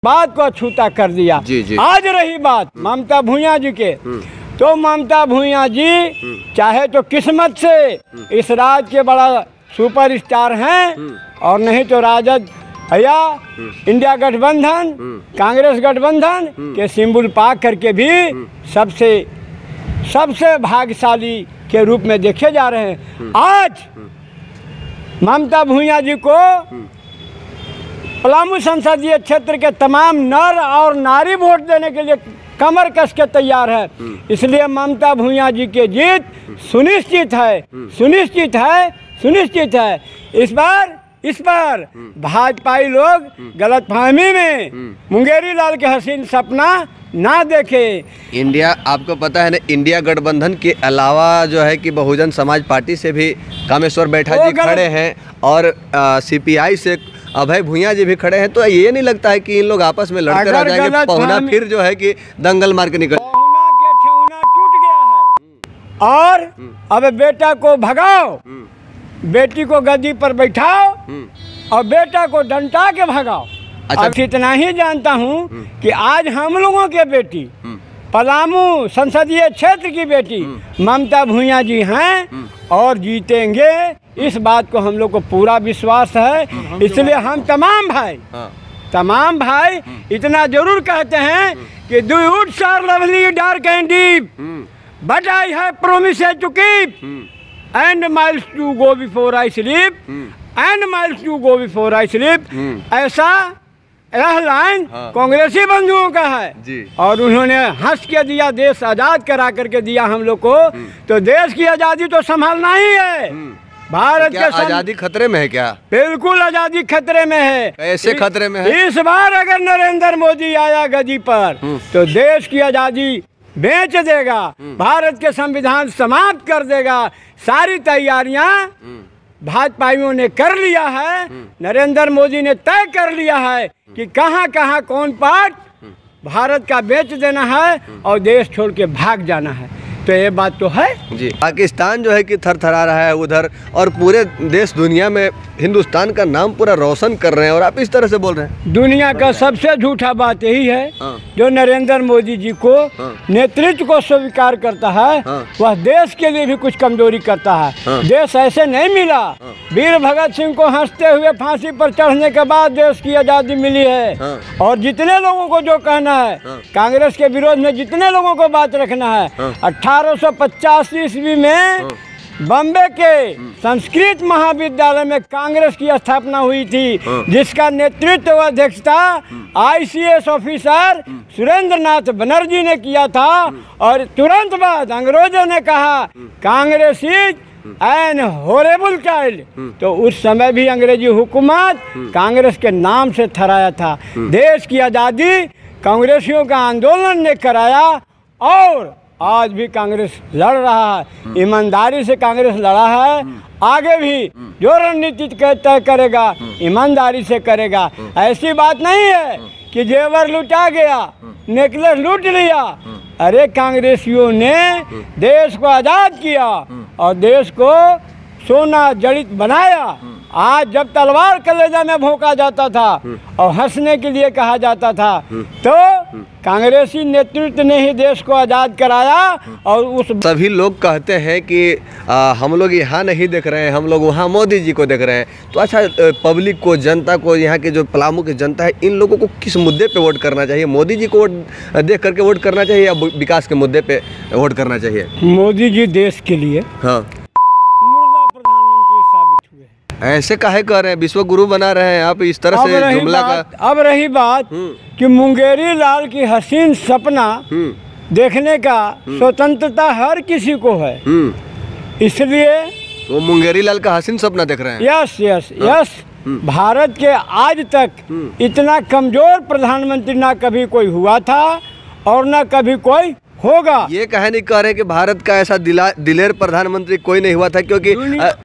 बात को अछूता कर दिया। जी। आज रही बात ममता भूया जी के, तो ममता भूया जी चाहे तो किस्मत से इस राज्य के बड़ा सुपरस्टार हैं, और नहीं तो राजद या इंडिया गठबंधन, कांग्रेस गठबंधन के सिंबल पा करके भी सबसे भाग्यशाली के रूप में देखे जा रहे हैं। आज ममता भूया जी को पलामू संसदीय क्षेत्र के तमाम नर और नारी वोट देने के लिए कमर कस के तैयार है। इसलिए ममता भूया जी की जीत सुनिश्चित है। इस बार भाजपाई लोग गलतफहमी में मुंगेरी लाल के हसीन सपना ना देखे। इंडिया, आपको पता है ना, इंडिया गठबंधन के अलावा जो है कि बहुजन समाज पार्टी से भी कामेश्वर बैठा जी खड़े हैं, और सीपीआई से अभय भूया जी भी खड़े हैं। तो ये नहीं लगता है कि इन लोग आपस में लड़ते रह जाएंगे, पहुना फिर जो है कि दंगल मार के निकल टूट गया है, और अब बेटा को भगाओ, बेटी को गद्दी पर बैठाओ और बेटा को डंटा के भगाओ। अच्छा, इतना ही जानता हूँ कि आज हम लोगों के बेटी पलामू संसदीय क्षेत्र की बेटी ममता भूया जी हैं और जीतेंगे। इस बात को हम लोग को पूरा विश्वास है। इसलिए हम तमाम भाई इतना जरूर कहते हैं कि the woods are lovely, dark and deep, but I have promised to keep, and miles to go before I sleep, and miles to go before I sleep। ऐसा यह लाइन कांग्रेसी बंधुओं का है जी। और उन्होंने हंस के दिया, देश आजाद करा करके दिया हम लोग को, तो देश की आजादी तो संभालना ही है। भारत के आजादी खतरे में है क्या? बिल्कुल आजादी खतरे में है। कैसे खतरे में है? इस बार अगर नरेंद्र मोदी आया गद्दी पर तो देश की आजादी बेच देगा, भारत के संविधान समाप्त कर देगा। सारी तैयारियां भाजपाइयों ने कर लिया है, नरेंद्र मोदी ने तय कर लिया है कि कहां कहां कौन पार्ट भारत का बेच देना है और देश छोड़ के भाग जाना है। तो ये बात तो है जी। पाकिस्तान जो है कि थरथरा रहा है उधर, और पूरे देश दुनिया में हिंदुस्तान का नाम पूरा रोशन कर रहे हैं, और आप इस तरह से बोल रहे हैं। दुनिया का सबसे झूठा बात यही है जो नरेंद्र मोदी जी को नेतृत्व को स्वीकार करता है, वह देश के लिए भी कुछ कमजोरी करता है। देश ऐसे नहीं मिला। वीर भगत सिंह को हंसते हुए फांसी पर चढ़ने के बाद देश की आज़ादी मिली है। और जितने लोगों को जो कहना है, कांग्रेस के विरोध में जितने लोगों को बात रखना है, 1850 ईस्वी में बॉम्बे के संस्कृत महाविद्यालय में कांग्रेस की स्थापना हुई थी, जिसका नेतृत्व व अध्यक्षता ICS ऑफिसर सुरेंद्र नाथ बनर्जी ने किया था। और तुरंत बाद अंग्रेजों ने कहा Congress is an horrible child, तो उस समय भी अंग्रेजी हुकूमत कांग्रेस के नाम से थराया था। देश की आज़ादी कांग्रेसियों का आंदोलन ने कराया, और आज भी कांग्रेस लड़ रहा है, ईमानदारी से कांग्रेस लड़ा है। आगे भी जो रणनीति तय करेगा ईमानदारी से करेगा। ऐसी बात नहीं है कि जेवर लुटा गया, नेकलेस लूट लिया। अरे कांग्रेसियों ने देश को आज़ाद किया और देश को सोना जड़ित बनाया। आज जब तलवार कलेजा में भोंका जाता था और हंसने के लिए कहा जाता था, तो कांग्रेसी नेतृत्व ने ही देश को आज़ाद कराया। और उस सभी लोग कहते हैं कि हम लोग यहाँ नहीं देख रहे हैं, हम लोग वहाँ मोदी जी को देख रहे हैं। तो अच्छा, पब्लिक को, जनता को, यहाँ के जो पलामू की जनता है, इन लोगों को किस मुद्दे पे वोट करना चाहिए? मोदी जी को वोट देख करके वोट करना चाहिए या विकास के मुद्दे पे वोट करना चाहिए? मोदी जी देश के लिए ऐसे काहे कर रहे हैं? विश्व गुरु बना रहे हैं आप इस तरह से जुमला का। अब रही बात कि मुंगेरी लाल की हसीन सपना देखने का स्वतंत्रता हर किसी को है, इसलिए वो मुंगेरी लाल का हसीन सपना देख रहे हैं। यस। भारत के आज तक इतना कमजोर प्रधानमंत्री ना कभी कोई हुआ था और ना कभी कोई होगा। ये कहे नहीं कह रहे कि भारत का ऐसा दिलेर प्रधानमंत्री कोई नहीं हुआ था, क्योंकि